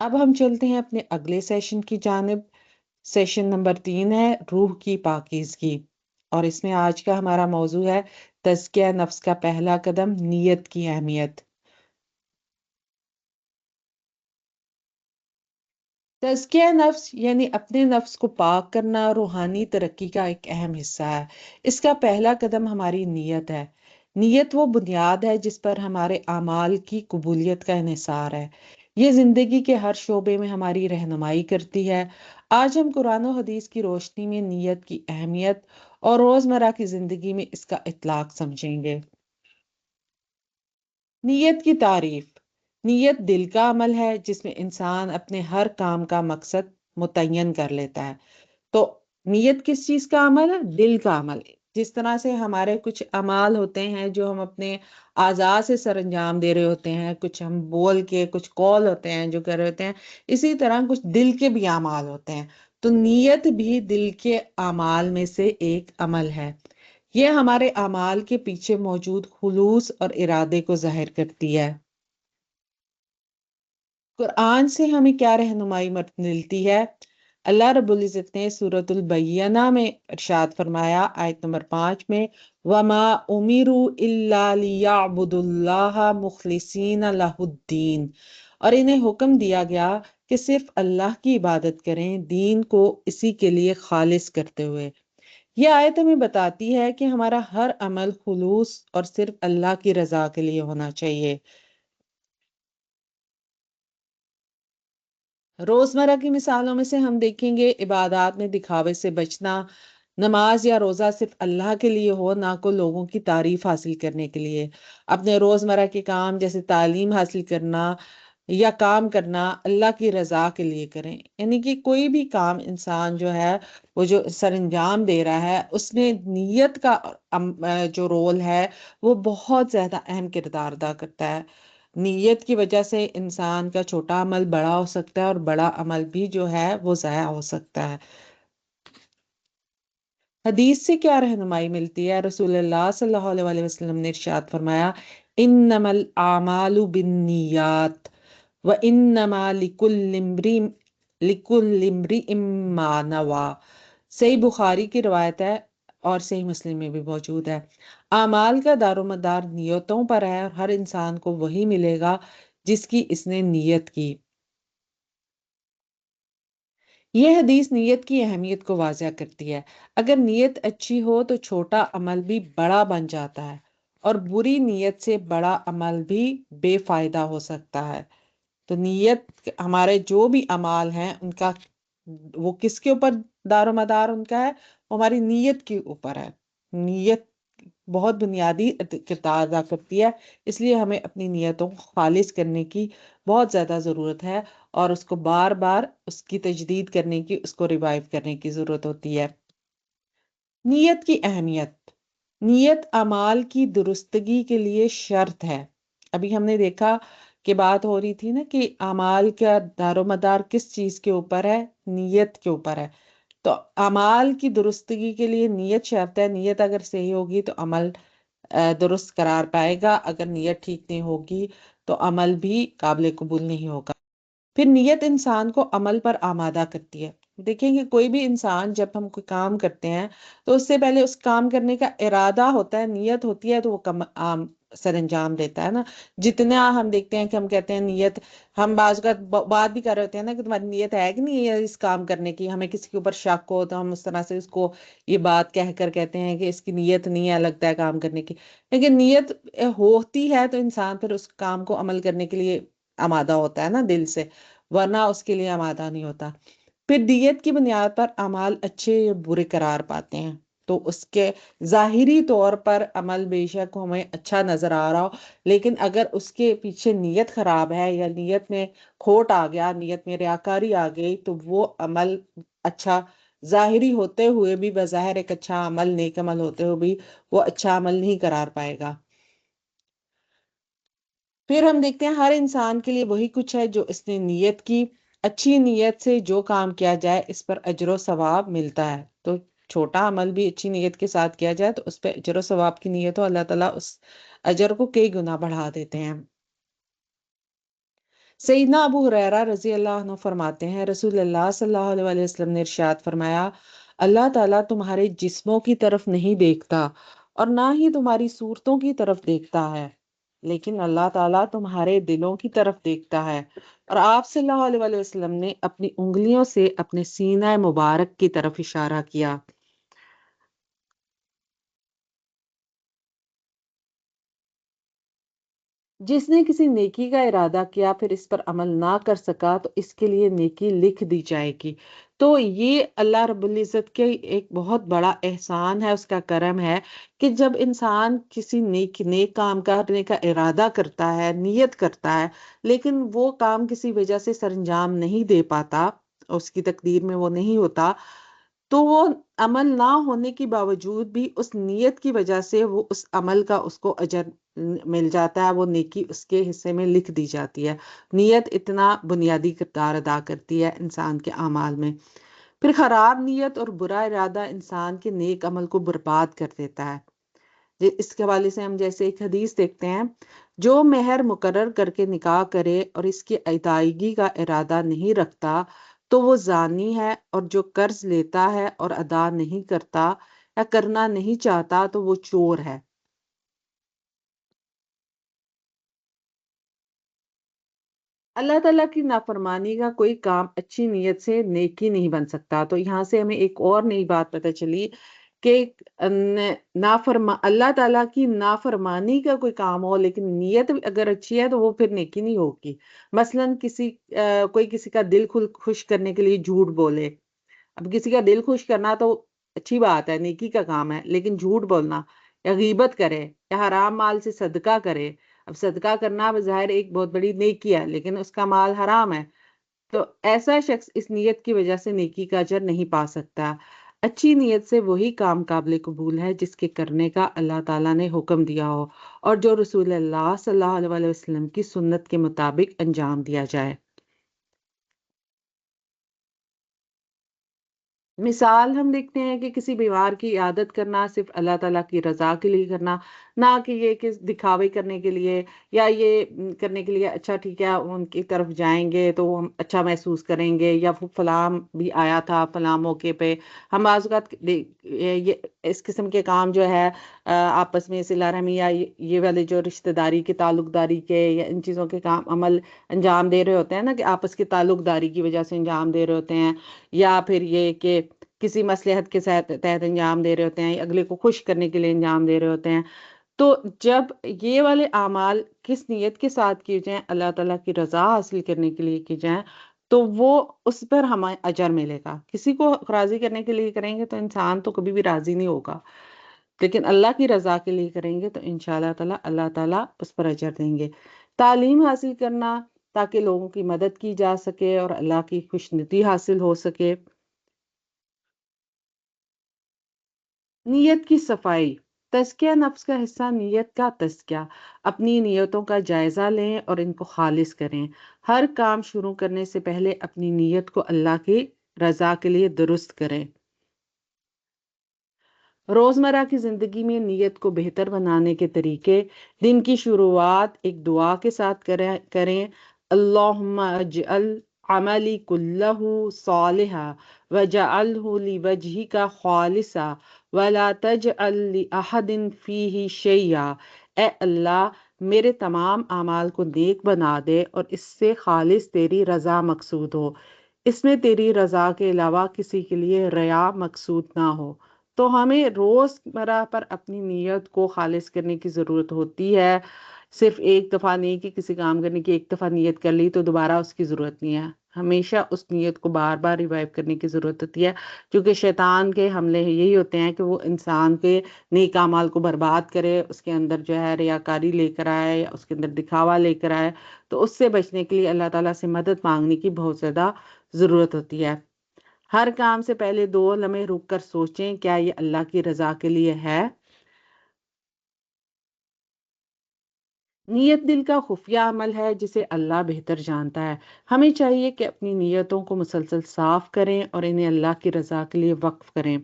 اب ہم چلتے ہیں اپنے اگلے سیشن کی جانب۔ سیشن نمبر 3 ہے روح کی پاکیزگی، اور اس میں آج کا ہمارا موضوع ہے تزکیہ نفس کا پہلا قدم، نیت کی اہمیت۔ تزکیہ نفس یعنی اپنے نفس کو پاک کرنا روحانی ترقی کا ایک اہم حصہ ہے۔ اس کا پہلا قدم ہماری نیت ہے۔ نیت وہ بنیاد ہے جس پر ہمارے اعمال کی قبولیت کا انحصار ہے۔ یہ زندگی کے ہر شعبے میں ہماری رہنمائی کرتی ہے۔ آج ہم قرآن و حدیث کی روشنی میں نیت کی اہمیت اور روزمرہ کی زندگی میں اس کا اطلاق سمجھیں گے۔ نیت کی تعریف۔ نیت دل کا عمل ہے جس میں انسان اپنے ہر کام کا مقصد متعین کر لیتا ہے۔ تو نیت کس چیز کا عمل ہے؟ دل کا عمل ہے۔ جس طرح سے ہمارے کچھ اعمال ہوتے ہیں جو ہم اپنے اعضاء سے سر انجام دے رہے ہوتے ہیں، کچھ ہم بول کے، کچھ قول ہوتے ہیں جو کر رہے ہوتے ہیں، اسی طرح کچھ دل کے بھی اعمال ہوتے ہیں۔ تو نیت بھی دل کے اعمال میں سے ایک عمل ہے۔ یہ ہمارے اعمال کے پیچھے موجود خلوص اور ارادے کو ظاہر کرتی ہے۔ قرآن سے ہمیں کیا رہنمائی ملتی ہے؟ اللہ رب العزت نے سورۃ البینہ میں ارشاد فرمایا، آیت نمبر 5 میں، وَمَا أُمِرُوا إِلَّا لِيَعْبُدُوا اللَّهَ مُخْلِصِينَ لَهُ الدِّينَ، اور انہیں حکم دیا گیا کہ صرف اللہ کی عبادت کریں، دین کو اسی کے لیے خالص کرتے ہوئے۔ یہ آیت ہمیں بتاتی ہے کہ ہمارا ہر عمل خلوص اور صرف اللہ کی رضا کے لیے ہونا چاہیے۔ روزمرہ کی مثالوں میں سے ہم دیکھیں گے عبادات میں دکھاوے سے بچنا، نماز یا روزہ صرف اللہ کے لیے ہو، نہ کو لوگوں کی تعریف حاصل کرنے کے لیے۔ اپنے روزمرہ کے کام جیسے تعلیم حاصل کرنا یا کام کرنا اللہ کی رضا کے لیے کریں۔ یعنی کہ کوئی بھی کام انسان جو ہے وہ جو سر انجام دے رہا ہے، اس میں نیت کا جو رول ہے وہ بہت زیادہ اہم کردار ادا کرتا ہے۔ نیت کی وجہ سے انسان کا چھوٹا عمل بڑا ہو سکتا ہے، اور بڑا عمل بھی جو ہے وہ ضائع ہو سکتا ہے۔ حدیث سے کیا رہنمائی ملتی ہے؟ رسول اللہ صلی اللہ علیہ وسلم نے ارشاد فرمایا، انما الاعمال بالنیات وانما لکل امرئ ما نوی۔ صحیح بخاری کی روایت ہے اور صحیح مسلم میں بھی موجود ہے۔ اعمال کا دار و مدار نیتوں پر ہے، اور ہر انسان کو وہی ملے گا جس کی اس نے نیت کی۔ یہ حدیث نیت کی اہمیت کو واضح کرتی ہے۔ اگر نیت اچھی ہو تو چھوٹا عمل بھی بڑا بن جاتا ہے، اور بری نیت سے بڑا عمل بھی بے فائدہ ہو سکتا ہے۔ تو نیت، ہمارے جو بھی اعمال ہیں ان کا وہ کس کے اوپر دار و مدار ان کا ہے؟ وہ ہماری نیت کے اوپر ہے۔ نیت بہت بنیادی کردار ادا کرتی ہے، اس لیے ہمیں اپنی نیتوں کو خالص کرنے کی بہت زیادہ ضرورت ہے، اور اس کو بار بار اس کی تجدید کرنے کی، اس کو ریوائیو کرنے کی ضرورت ہوتی ہے۔ نیت کی اہمیت۔ نیت اعمال کی درستگی کے لیے شرط ہے۔ ابھی ہم نے دیکھا کہ بات ہو رہی تھی نا کہ اعمال کا دار و مدار کس چیز کے اوپر ہے؟ نیت کے اوپر ہے۔ تو اعمال کی درستگی کے لیے نیت شرط ہے۔ نیت اگر صحیح ہوگی تو عمل درست قرار پائے گا، اگر نیت ٹھیک نہیں ہوگی تو عمل بھی قابل قبول نہیں ہوگا۔ پھر نیت انسان کو عمل پر آمادہ کرتی ہے۔ دیکھیں کہ کوئی بھی انسان جب ہم کوئی کام کرتے ہیں تو اس سے پہلے اس کام کرنے کا ارادہ ہوتا ہے، نیت ہوتی ہے، تو وہ سر انجام دیتا ہے نا۔ جتنا ہم دیکھتے ہیں کہ ہم کہتے ہیں نیت، ہم بعض کا بات بھی کر رہے ہوتے ہیں نا کہ تمہاری نیت ہے کہ نہیں ہے اس کام کرنے کی، ہمیں کسی کے اوپر شک ہو تو ہم اس طرح سے اس کو یہ بات کہہ کر کہتے ہیں کہ اس کی نیت نہیں ہے، لگتا ہے کام کرنے کی۔ لیکن نیت ہوتی ہے تو انسان پھر اس کام کو عمل کرنے کے لیے آمادہ ہوتا ہے نا دل سے، ورنہ اس کے لیے آمادہ نہیں ہوتا۔ پھر نیت کی بنیاد پر اعمال اچھے یا برے قرار پاتے ہیں۔ تو اس کے ظاہری طور پر عمل بے شک ہمیں اچھا نظر آ رہا ہو، لیکن اگر اس کے پیچھے نیت خراب ہے یا نیت میں کھوٹ آ گیا، نیت میں ریاکاری آ گئی، تو وہ عمل اچھا ظاہری ہوتے ہوئے بھی، بظاہر ایک اچھا عمل، نیک عمل ہوتے ہوئے بھی، وہ اچھا عمل نہیں قرار پائے گا۔ پھر ہم دیکھتے ہیں ہر انسان کے لیے وہی کچھ ہے جو اس نے نیت کی۔ اچھی نیت سے جو کام کیا جائے اس پر اجر و ثواب ملتا ہے۔ تو چھوٹا عمل بھی اچھی نیت کے ساتھ کیا جائے تو اس پہ اجر و ثواب کی نیت ہو، اللہ تعالیٰ اس اجر کو کئی گنا بڑھا دیتے ہیں۔ सईदना अबू हुरैरा रजी अल्लाह अन्हु फरमाते हैं, रसूलुल्लाह सल्लल्लाहु अलैहि वसल्लम ने इरशाद फरमाया, अल्लाह ताला तुम्हारे जिस्मों की तरफ नहीं देखता और ना ही तुम्हारी सूरतों की तरफ देखता है, लेकिन अल्लाह ताला तुम्हारे दिलों की तरफ देखता है। और आप सल्लल्लाहु अलैहि वसल्लम ने अपनी उंगलियों से अपने सीना मुबारक की तरफ इशारा किया। जिसने किसी नेकी का इरादा किया फिर इस पर अमल ना कर सका तो इसके लिए नेकी लिख दी जाएगी। तो ये अल्लाह रब्बुल इज़्ज़त के एक बहुत बड़ा एहसान है, उसका करम है कि जब इंसान किसी नेक काम करने का इरादा करता है, नियत करता है, लेकिन वो काम किसी वजह से सरंजाम नहीं दे पाता, उसकी तकदीर में वो नहीं होता, तो वो अमल ना होने के बावजूद भी उस नियत की वजह से वो उस अमल का उसको अजर मिल जाता है, वो नेकी उसके हिस्से में लिख दी जाती है। नियत इतना बुनियादी किरदार अदा करती है इंसान के अमाल में। फिर खराब नियत और बुरा इरादा इंसान के नेक अमल को बर्बाद कर देता है। इसके हवाले से हम जैसे एक हदीस देखते हैं, जो मेहर मुकर्रर करके निकाह करे और इसकी अदायगी का इरादा नहीं रखता तो वो जानी है, और जो कर्ज लेता है और अदा नहीं करता या करना नहीं चाहता तो वो चोर है। अल्लाह ताला की नाफरमानी का कोई काम अच्छी नीयत से नेकी नहीं बन सकता। तो यहाँ से हमें एक और नई बात पता चली कि अल्लाह ताला की नाफरमानी का कोई काम हो लेकिन नीयत अगर अच्छी है तो वो फिर नेकी नहीं होगी। मसलन कोई किसी का दिल खुश करने के लिए झूठ बोले। अब किसी का दिल खुश करना तो अच्छी बात है, नेकी का काम है, लेकिन झूठ बोलना या गीबत करे या हराम माल से सदका करे। अब सदका करना बज़ाहिर एक बहुत बड़ी नेकी है, लेकिन उसका माल हराम है, तो ऐसा शख्स इस नियत की वजह से नेकी का अजर नहीं पा सकता। अच्छी नियत से वही काम काबिल कबूल है जिसके करने का अल्लाह ताला ने हुक्म दिया हो और जो रसूलुल्लाह सल्लल्लाहु अलैहि वसल्लम की सुन्नत के मुताबिक अंजाम दिया जाए। मिसाल हम देखते हैं कि किसी बीमार की इयादत करना सिर्फ अल्लाह ताला की रज़ा के लिए करना, ना कि ये किस दिखावे करने के लिए या ये करने के लिए अच्छा ठीक है उनकी तरफ जाएँगे तो हम अच्छा महसूस करेंगे या फलाँ भी आया था फलाँ मौके पे। हम बाज़ औक़ात ये इस किस्म के काम जो है आपस में सिला-रहमी या ये वाले जो रिश्तेदारी के ताल्लुकदारी के या इन चीज़ों के काम अमल अंजाम दे रहे होते हैं ना, कि आपस की ताल्लुकदारी की वज़ह से अंजाम दे रहे होते हैं, या फिर ये कि किसी मसलहत के तहत अंजाम दे रहे होते हैं, अगले को खुश करने के लिए अंजाम दे रहे होते हैं। तो जब ये वाले अमाल किस नीयत के साथ किए जाएँ, अल्लाह ताला की रज़ा हासिल करने के लिए किए जाएँ, तो वो उस पर हमें अजर मिलेगा। किसी को राज़ी करने के लिए करेंगे तो इंसान तो कभी भी राज़ी नहीं होगा। लेकिन अल्लाह की रज़ा के लिए करेंगे तो इंशाअल्लाह ताला अल्लाह ताला उस पर अजर देंगे। तालीम हासिल करना ताकि लोगों की मदद की जा सके और अल्लाह की खुशनुदी हासिल हो सके। नीयत की सफाई। तज़किया नफ्स का हिस्सा नीयत का तज़किया। अपनी नीयतों का जायज़ा लें और इनको खालिस करें। हर काम शुरू करने से पहले अपनी नीयत को अल्लाह की रज़ा के लिए दुरुस्त करें। रोज़मर्रा की ज़िंदगी में नीयत को बेहतर बनाने के तरीके। दिन की शुरुआत एक दुआ के साथ करें। अल्लाहुम्मा अजअल अमली कुल्लहु सालिहा वजअलहु लिवजहिका खालिसा वला तजअल लिअहदिन फीही शैया। ए अल्लाह मेरे तमाम अमाल को नेक बना दे और इससे खालिस तेरी रज़ा मकसूद हो, इसमें तेरी रज़ा के अलावा किसी के लिए रिया मकसूद ना हो। तो हमें रोज़मर्रा पर अपनी नीयत को ख़ालिस करने की ज़रूरत होती है। सिर्फ़ एक दफ़ा नहीं कि किसी काम करने की एक दफ़ा नीयत कर ली तो दोबारा उसकी ज़रूरत नहीं है। हमेशा उस नीयत को बार-बार रिवाइव करने की ज़रूरत होती है, क्योंकि शैतान के हमले यही होते हैं कि वो इंसान के नेक अमाल को बर्बाद करे, उसके अंदर जो है रियाकारी लेकर आए या उसके अंदर दिखावा लेकर आए। तो उससे बचने के लिए अल्लाह ताला से मदद माँगने की बहुत ज़्यादा ज़रूरत होती है। हर काम से पहले 2 लम्हे रुक कर सोचें, क्या ये अल्लाह की रज़ा के लिए है? नियत दिल का खुफिया अमल है जिसे अल्लाह बेहतर जानता है। हमें चाहिए कि अपनी नियतों को मुसलसल साफ करें और इन्हें अल्लाह की रज़ा के लिए वक़्फ़ करें।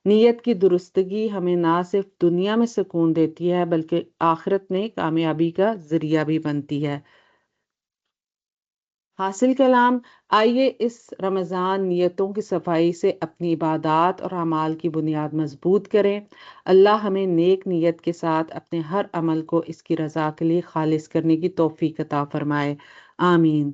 नियत की दुरुस्तगी हमें ना सिर्फ़ दुनिया में सुकून देती है बल्कि आखिरत में कामयाबी का ज़रिया भी बनती है। حاصل کلام، آئیے اس رمضان نیتوں کی صفائی سے اپنی عبادات اور اعمال کی بنیاد مضبوط کریں۔ اللہ ہمیں نیک نیت کے ساتھ اپنے ہر عمل کو اس کی رضا کے لیے خالص کرنے کی توفیق عطا فرمائے، آمین۔